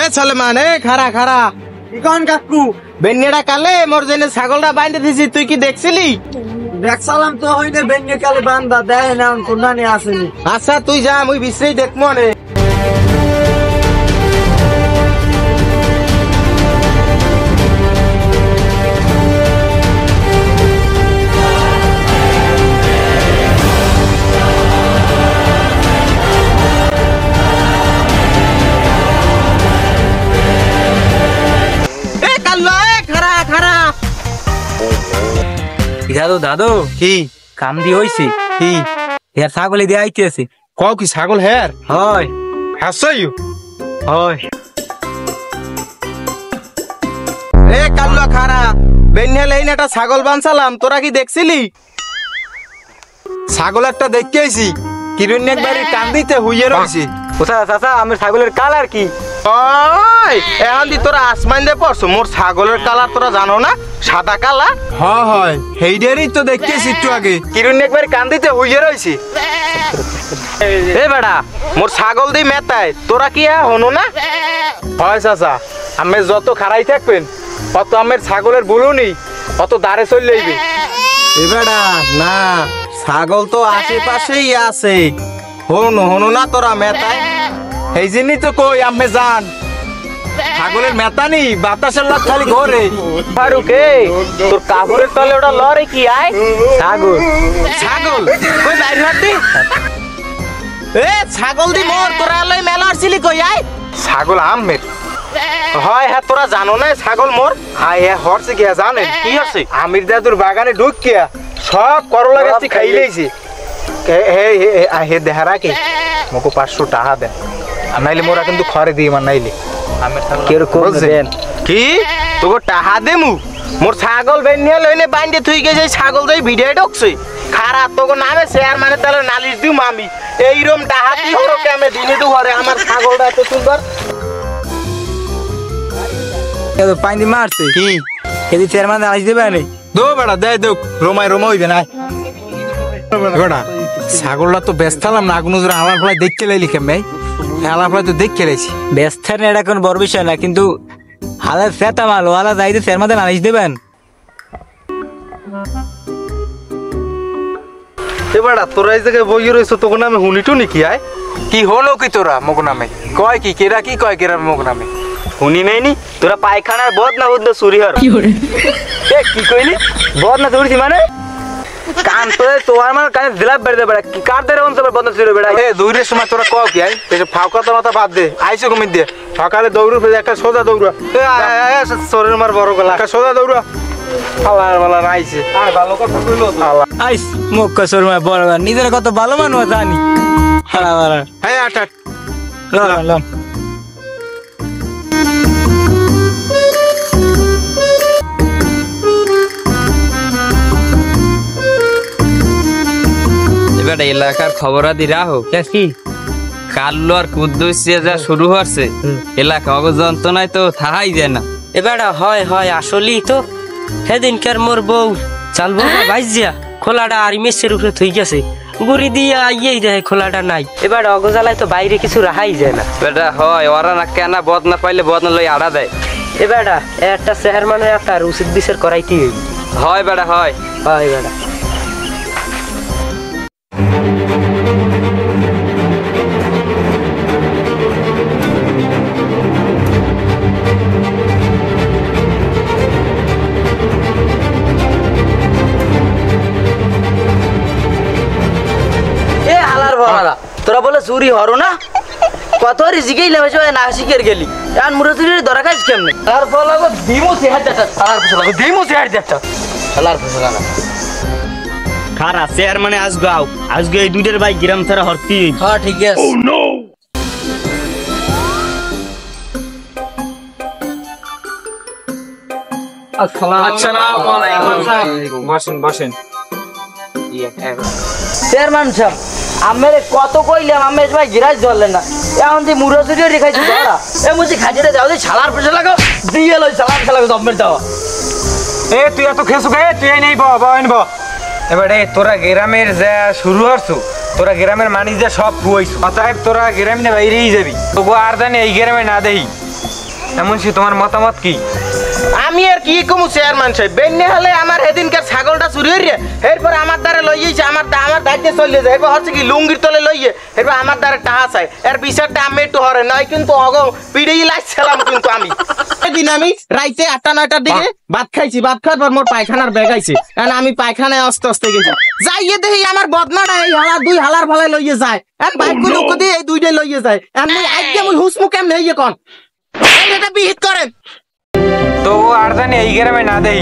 এ সালেমান এ খারা খারা কোন কাকু বেন্নেটা কালে মোর জেনে ছাগলটা বাইন্ধে দিছি তুই কি দেখছিলি? দেখছিলাম তো হইনে বেন্নে কালে বান্দা দেয় না কোনানে আসেনি। আচ্ছা তুই যা মুই বিশ্রেই দেখমু নে। দাদু দাদু কি কাম দি হইছে কি ইয়ার ছাগলে দিয়ে আইতেছে। কও কি ছাগল হের হয় হাসইউ হয় এ কাল্লা খারা বেন্নে লাইন একটা ছাগল বানছালাম তোরা কি দেখছিলি? ছাগল একটা দেখতে আইছি কিরুন একবারই কান্দিতে হুইয়ে রইছে। কোথা চাচা আমার ছাগলের কালার কি? ওই এখন দি তোরা আসমান দে পড়ছো মোর ছাগলের কালার তোরা জানো না সাদা কালা? হ্যাঁ হয় হেইডারই তো দেখতেছি একটু আগে কিরুন একবারই কান্দিতে হুইয়ে রইছে। এ বেড়া মোর ছাগল দি মেতায় তোরা কি হনো না? হয় চাচা আমি যত খারাই থাকবেন অত আমের ছাগলের বলুনি অত দাঁড়ে চলে যাইবে। এবারে না ছাগল তো আশেপাশেই আছে হনো হনো না তোরা মেতায় এই জন্যই তো কই আমি জান ছাগলের মেতানি বাতাসের লাগ খালি ঘরে ফারুকে তোর কাপড়ের তলে ওটা লরে কি আয় ছাগল ছাগল কই বাইরে হাঁটতি এ ছাগল দি মোর তোরা লই মেলা আসছিলি কই আয় ছাগল আমের হয় হ্যাঁ তোরা জানো না ছাগল মোর আয় হ্যাঁ হরছে কি জানেন কি হচ্ছে আমির দাদুর বাগানে ঢুকিয়া সব করলা গাছটি খাই লইছে। হে হে হে দেহারা কি মোকে 500 টাকা দেন নাইলে মোরা কিন্তু খরে দিই মান নাইলে আমের ছাগল কিরকম দেন কি তোকে টাকা দেমু মোর ছাগল বেনিয়া লইনে বাইন্দে থুই গেছে ছাগল যাই ভিডিও ঢুকছে খারা তোকে নামে শেয়ার মানে তাহলে নালিশ দিম আমি এইরকম টাকা দি হরকে আমি দিনে তো ঘরে আমার ছাগলটা এত সুন্দর পানি মারছে কি এদি চেয়ারম্যান আইস দেবে না দো বেড়া দে দো রোমাই রোমা হইবে না বেড়া ছাগলটা তো ব্যস্তালাম না আগুন আমার ফলাই দেখতে লাইলি কেমন আমার ফলাই তো দেখতে লাইছি ব্যস্ত না এটা কোন বড় বিষয় না কিন্তু হালা সেটা মাল ওয়ালা যাইতে চেয়ারম্যান আইস দেবেন। এবারে তোরা এই জায়গায় বইয়ে রয়েছো তোকে নামে হুনিটু নাকি আয় কি হলো কি তোরা মগ নামে কয় কি কেরা কি কয় কেরা মগ নামে শুনি নেইনি তোরা পায়খানার বদ না বদ চুরি হর এ কি কইলি বদ না চুরিছি মানে কান তো তোর মানে কানে দিলা বেড়ে বেড়া কি কার দেরে অন্তর বদ না চুরি বেড়া এ দৌড়ের সময় তোরা কও কি আয় এসে ফাঁকা তো মাথা বাদ দে আইছো কমি দে সকালে দৌড়ু ফেলে একটা সোজা দৌড়া এ শরীর মার বড় গলা একটা সোজা দৌড়া আল্লাহ বালা আইছে আর ভালো কথা কইলো আল্লাহ আইস মুখ কসর মা বড় নিজের কত ভালো মানুষ জানি হালা বালা হ্যাঁ আট লন লন এবার এলাকার খবরাদি রাহো কি কাল্লো আর কুদ্দুসিয়া যা শুরু হচ্ছে এলাকা অগযন্ত্রণায় তো থাকাই যায় না। এবার হয় হয় আসলেই তো সেদিনকার মোর বউ চালবো ভাইজিয়া খোলাটা আর মেসের উপরে থই গেছে গুড়ি দিয়ে আইয়েই দেয় খোলাটা নাই এবার অগজালায় তো বাইরে কিছু রাখাই যায় না। বেটা হয় ওরা না কেনা বদ না পাইলে বদ না লই আড়া দেয়। এবার একটা চেহার মানে একটা উচিত বিচার করাইতে হয় বেটা হয় হয় বেটা তোরা বলে চুরি হরো না কত রিজিকেই লেমেছ না শিখের গেলি আর মুরে চুরির ধরা খাইস কেমনে তার ফল দিমু চেহার যাচ্ছে সালার ফসল দিমু চেহার যাচ্ছে সালার ফসল না খারা চেয়ারম্যানে আসগো আজকে এই দুইটার ভাই গ্রাম ছাড়া হরতি হ্যাঁ ঠিক আছে ও নো আসসালামু আলাইকুম বসেন বসেন চেয়ারম্যান সাহেব আমের কত কইলাম আমের ভাই গিরাজ ধরলেন না এখন যে মুড়ো চুরিও রেখাইছি ধরা এ মুছি খাজিরে দাও যে ছালার পেছে লাগো দিয়ে লই ছালার পেছে লাগো জমের দাও এ তুই এত খেসু গে তুই নেই বইন ব এবারে তোরা গ্রামের যা শুরু হরছু তোরা গ্রামের মানি যা সব খুইছ অতএব তোরা গ্রামে বাইরেই যাবি তোগো আর জানি এই গ্রামে না দেই এমন সে তোমার মতামত কি? আমি আর কি কমু চেয়ারম্যান সাহেব বেন্নে হলে আমার সেদিনকার ছাগলটা চুরি হইরে এরপর আমার দ্বারে লইয়েছে আমার দায়িত্বে চলে যায় এরপর হচ্ছে কি লুঙ্গির তলে লইয়ে এরপর আমার দ্বারে টাহা চাই এর বিচারটা আমি একটু হরে নয় কিন্তু অগ পিড়েই লাগছিলাম কিন্তু আমি সেদিন আমি রাইতে 8টা 9টার দিকে ভাত খাইছি ভাত খাওয়ার পর মোর পায়খানার ব্যাগ আইছে কারণ আমি পায়খানায় আস্তে আস্তে গেছি যাইয়ে দেখি আমার বদনাটা এই হালা দুই হালার ভালে লইয়ে যায় আর বাইক গুলো দিয়ে এই দুইটাই লইয়ে যায় আর মুই আজকে মুই হুসমু কেমনে হইয়ে কোন এটা বিহিত করেন তো ও আর জানি এই গ্রামে না দেই